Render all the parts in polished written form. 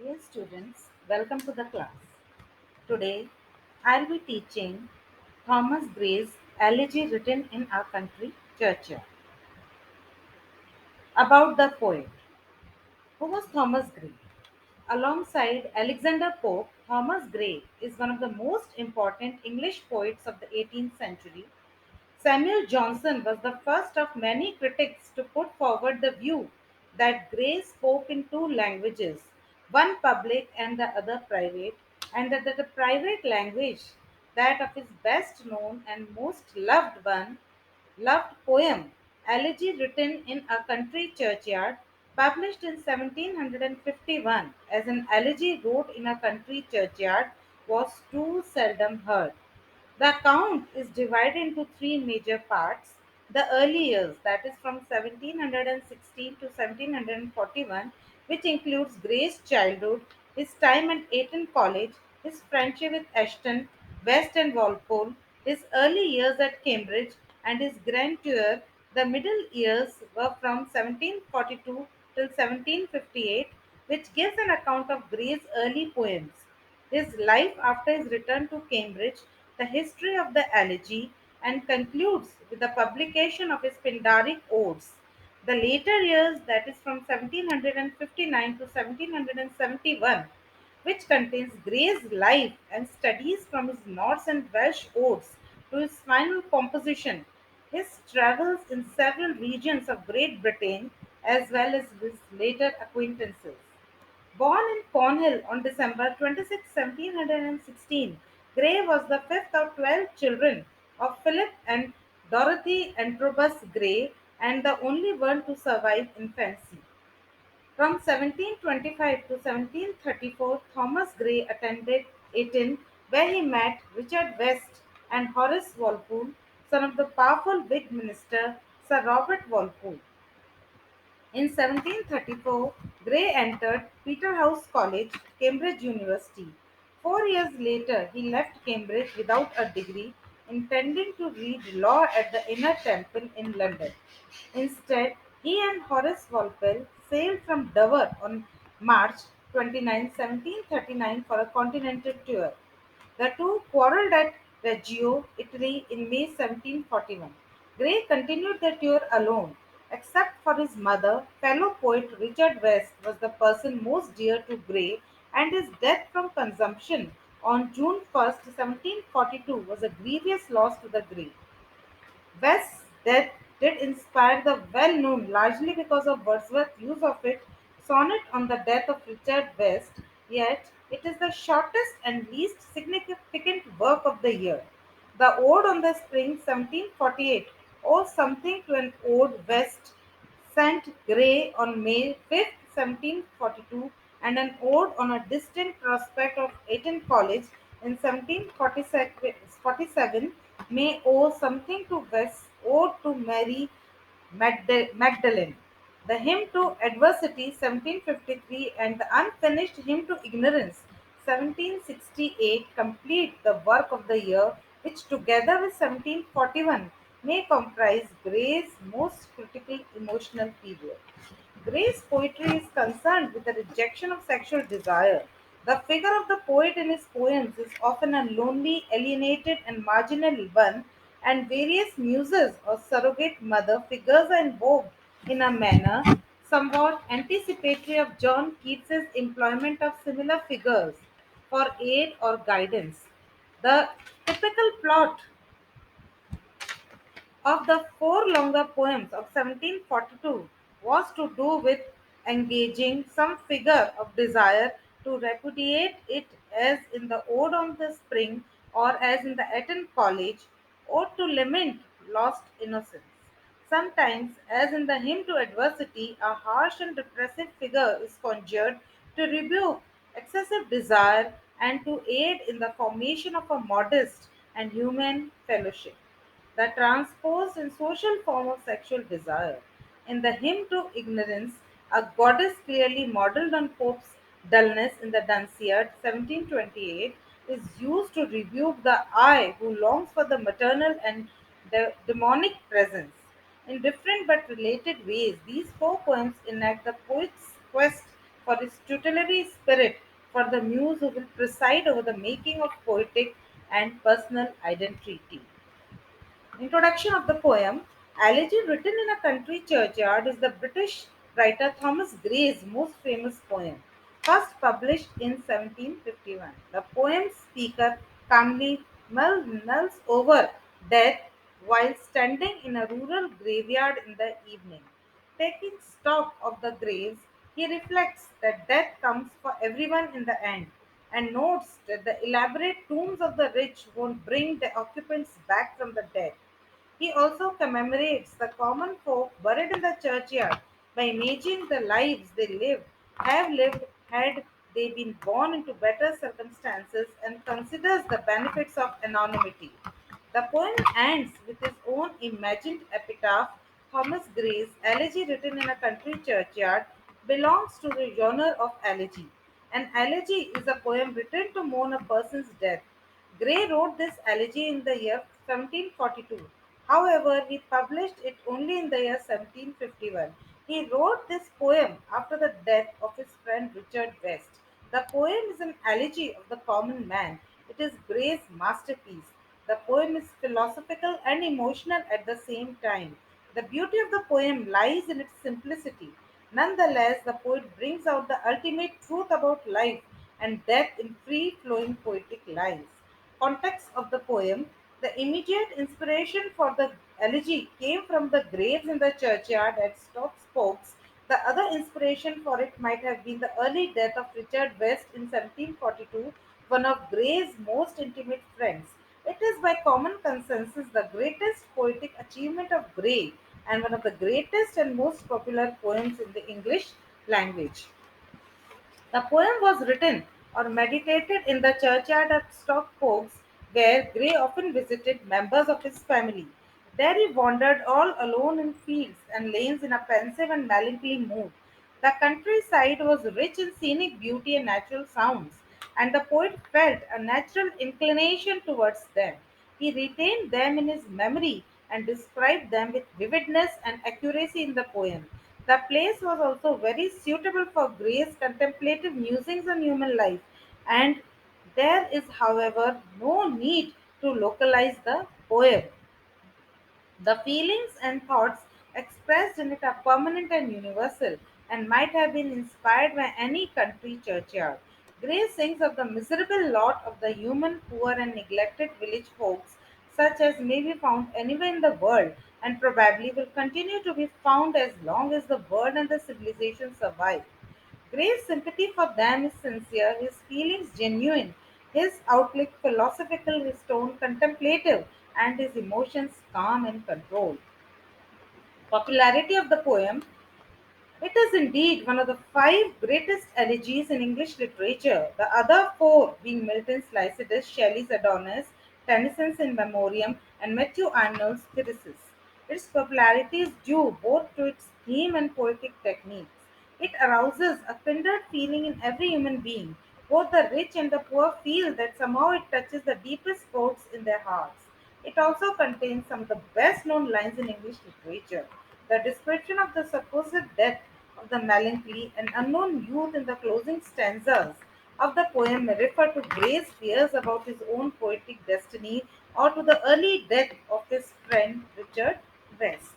Dear students, welcome to the class. Today, I'll be teaching Thomas Gray's Elegy written in our country, Churchyard. About the poet. Who was Thomas Gray? Alongside Alexander Pope, Thomas Gray is one of the most important English poets of the 18th century. Samuel Johnson was the first of many critics to put forward the view that Gray spoke in two languages, one public and the other private, and that the private language, that of his best known and most loved poem, Elegy written in a country churchyard, published in 1751 as an elegy wrote in a country churchyard, was too seldom heard. The account is divided into three major parts. The early years, that is from 1716 to 1741, which includes Gray's childhood, his time at Eton College, his friendship with Ashton, West, and Walpole, his early years at Cambridge, and his grandeur. The middle years were from 1742 till 1758, which gives an account of Gray's early poems, his life after his return to Cambridge, the history of the elegy, and concludes with the publication of his Pindaric Odes. The later years, that is from 1759 to 1771, which contains Gray's life and studies from his Norse and Welsh odes to his final composition, his travels in several regions of Great Britain, as well as his later acquaintances. Born in Cornhill on December 26, 1716, Gray was the fifth of 12 children of Philip and Dorothy Antrobus Gray and the only one to survive infancy. From 1725 to 1734, Thomas Gray attended Eton, where he met Richard West and Horace Walpole, son of the powerful Whig minister Sir Robert Walpole. In 1734, Gray entered Peterhouse College, Cambridge University. 4 years later, he left Cambridge without a degree, intending to read law at the Inner Temple in London. Instead, he and Horace Walpole sailed from Dover on March 29, 1739 for a continental tour. The two quarreled at Reggio, Italy in May 1741. Gray continued the tour alone. Except for his mother, fellow poet Richard West was the person most dear to Gray, and his death from consumption on June 1st, 1742 was a grievous loss to the Gray. West's death did inspire the well known, largely because of Wordsworth's use of it, sonnet on the death of Richard West, yet it is the shortest and least significant work of the year. The Ode on the Spring 1748 owes something to an ode West sent Gray on May 5th, 1742, and an ode on a distant prospect of Eton College in 1747 may owe something to West's ode to Mary Magdalene. The Hymn to Adversity 1753 and the unfinished Hymn to Ignorance 1768 complete the work of the year, which together with 1741 may comprise Gray's most critical emotional period. Gray's poetry is concerned with the rejection of sexual desire. The figure of the poet in his poems is often a lonely, alienated, and marginal one, and various muses or surrogate mother figures are invoked in a manner somewhat anticipatory of John Keats's employment of similar figures for aid or guidance. The typical plot of the four longer poems of 1742 was to do with engaging some figure of desire to repudiate it, as in the Ode on the Spring or as in the Eton College, or to lament lost innocence. Sometimes, as in the Hymn to Adversity, a harsh and repressive figure is conjured to rebuke excessive desire and to aid in the formation of a modest and human fellowship, the transposed and social form of sexual desire. In the Hymn to Ignorance, a goddess clearly modeled on Pope's dullness in the Dunciad 1728 is used to rebuke the eye who longs for the maternal and demonic presence. In different but related ways, these four poems enact the poet's quest for his tutelary spirit for the muse who will preside over the making of poetic and personal identity. Introduction of the poem Elegy, written in a country churchyard, is the British writer Thomas Gray's most famous poem, first published in 1751. The poem's speaker calmly mulls over death while standing in a rural graveyard in the evening. Taking stock of the graves, he reflects that death comes for everyone in the end and notes that the elaborate tombs of the rich won't bring the occupants back from the dead. He also commemorates the common folk buried in the churchyard by imagining the lives they have lived had they been born into better circumstances, and considers the benefits of anonymity. The poem ends with his own imagined epitaph. Thomas Gray's Elegy, written in a country churchyard, belongs to the genre of elegy. An elegy is a poem written to mourn a person's death. Gray wrote this elegy in the year 1742. However, he published it only in the year 1751. He wrote this poem after the death of his friend Richard West. The poem is an elegy of the common man. It is Gray's masterpiece. The poem is philosophical and emotional at the same time. The beauty of the poem lies in its simplicity. Nonetheless, the poet brings out the ultimate truth about life and death in free flowing poetic lines. Context of the poem: the immediate inspiration for the elegy came from the graves in the churchyard at Stoke Spokes. The other inspiration for it might have been the early death of Richard West in 1742, one of Gray's most intimate friends. It is by common consensus the greatest poetic achievement of Gray and one of the greatest and most popular poems in the English language. The poem was written or meditated in the churchyard at Stockpokes, where Gray often visited members of his family. There he wandered all alone in fields and lanes in a pensive and melancholy mood. The countryside was rich in scenic beauty and natural sounds, and the poet felt a natural inclination towards them. He retained them in his memory and described them with vividness and accuracy in the poem. The place was also very suitable for Gray's contemplative musings on human life, and there is, however, no need to localize the poem. The feelings and thoughts expressed in it are permanent and universal, and might have been inspired by any country churchyard. Gray sings of the miserable lot of the human poor and neglected village folks, such as may be found anywhere in the world, and probably will continue to be found as long as the world and the civilization survive. Gray's sympathy for them is sincere, his feelings genuine, his outlook philosophical, his tone contemplative, and his emotions calm and controlled. Popularity of the poem: it is indeed one of the five greatest elegies in English literature, the other four being Milton's Lycidas, Shelley's Adonis, Tennyson's In Memoriam, and Matthew Arnold's Thyrsis. Its popularity is due both to its theme and poetic techniques. It arouses a kindred feeling in every human being. Both the rich and the poor feel that somehow it touches the deepest chords in their hearts. It also contains some of the best known lines in English literature. The description of the supposed death of the melancholy and unknown youth in the closing stanzas of the poem may refer to Gray's fears about his own poetic destiny or to the early death of his friend Richard West.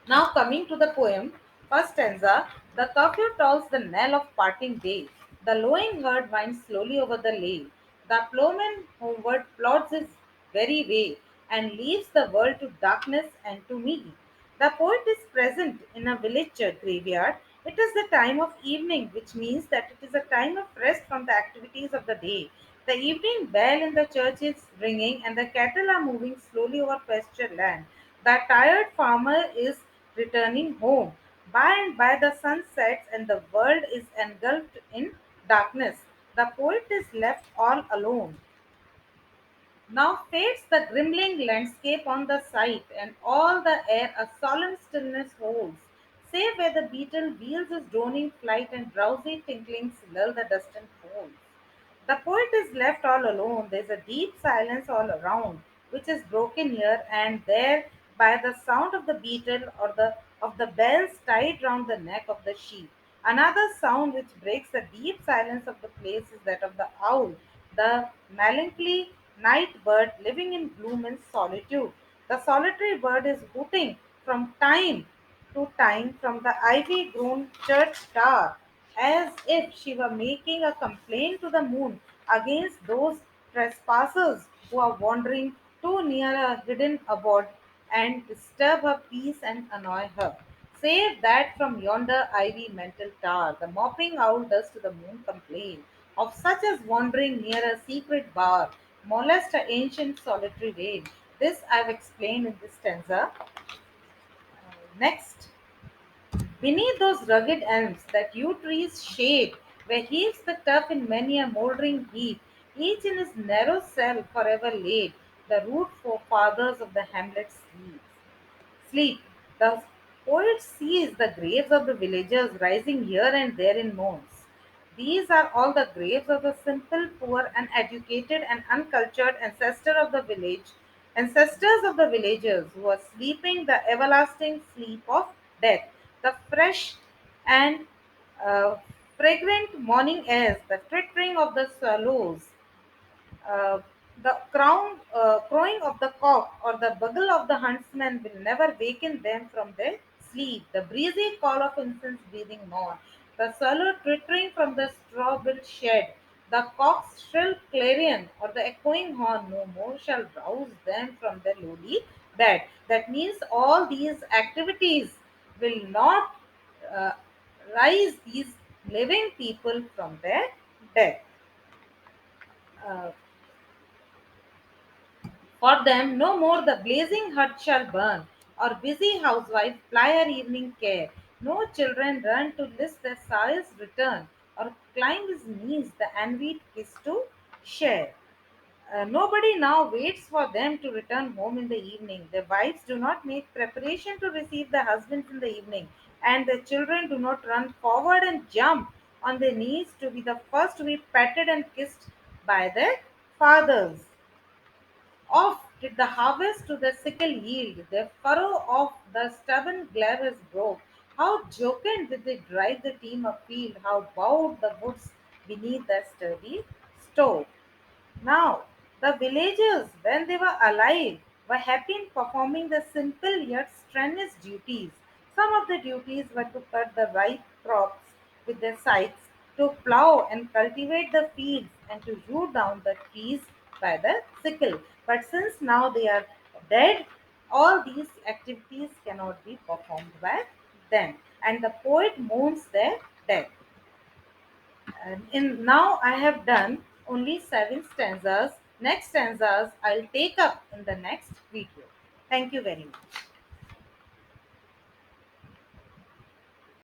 Now coming to the poem, first stanza: the curfew tolls the knell of parting day. The lowing herd winds slowly over the lea. The ploughman homeward plods his very way and leaves the world to darkness and to me. The poet is present in a village graveyard. It is the time of evening, which means that it is a time of rest from the activities of the day. The evening bell in the church is ringing, and the cattle are moving slowly over pasture land. The tired farmer is returning home. By and by the sun sets and the world is engulfed in darkness. The poet is left all alone. Now fades the grimling landscape on the sight, and all the air a solemn stillness holds, save where the beetle wheels his droning flight and drowsy tinklings lull the distant folds. The poet is left all alone. There is a deep silence all around, which is broken here and there by the sound of the beetle or the of the bells tied round the neck of the sheep. Another sound which breaks the deep silence of the place is that of the owl, the melancholy night bird living in gloom and solitude. The solitary bird is hooting from time to time from the ivy grown church tower, as if she were making a complaint to the moon against those trespassers who are wandering too near her hidden abode and disturb her peace and annoy her. Save that from yonder ivy mental tower, the mopping owl does to the moon complain of such as wandering near a secret bower, molest a ancient solitary veil. This I've explained in this stanza. Next, beneath those rugged elms, that yew tree's shade, where heaves the turf in many a mouldering heap, each in his narrow cell forever laid, the root forefathers of the hamlet sleep. The poet sees the graves of the villagers rising here and there in mounds. These are all the graves of the simple, poor, uneducated, and uncultured ancestors of the villagers who are sleeping the everlasting sleep of death. The fresh and uh, fragrant morning airs, the twittering of the swallows, uh, the crowing of the cock or the bugle of the huntsman will never waken them from their sleep. The breezy call of incense breathing morn, the swallow twittering from the straw built shed, the cock's shrill clarion or the echoing horn no more shall rouse them from their lowly bed. That means all these activities will not uh, rise these living people from their death. Uh, For them no more the blazing hut shall burn, or busy housewife ply her evening care. No children run to list their sire's return, or climb his knees the envied kiss to share. Nobody now waits for them to return home in the evening. Their wives do not make preparation to receive their husbands in the evening, and their children do not run forward and jump on their knees to be the first to be petted and kissed by their fathers. Off did the harvest to the sickle yield, the furrow of the stubborn glavers broke. How jocund did they drive the team afield, how bowed the woods beneath their sturdy stove. Now, the villagers, when they were alive, were happy in performing the simple yet strenuous duties. Some of the duties were to cut the ripe crops with their scythes, to plough and cultivate the fields, and to hew down the trees by the sickle. But since now they are dead, all these activities cannot be performed by them, and the poet mourns their death. And in now I have done only 7 stanzas. Next stanzas I'll take up in the next video. Thank you very much.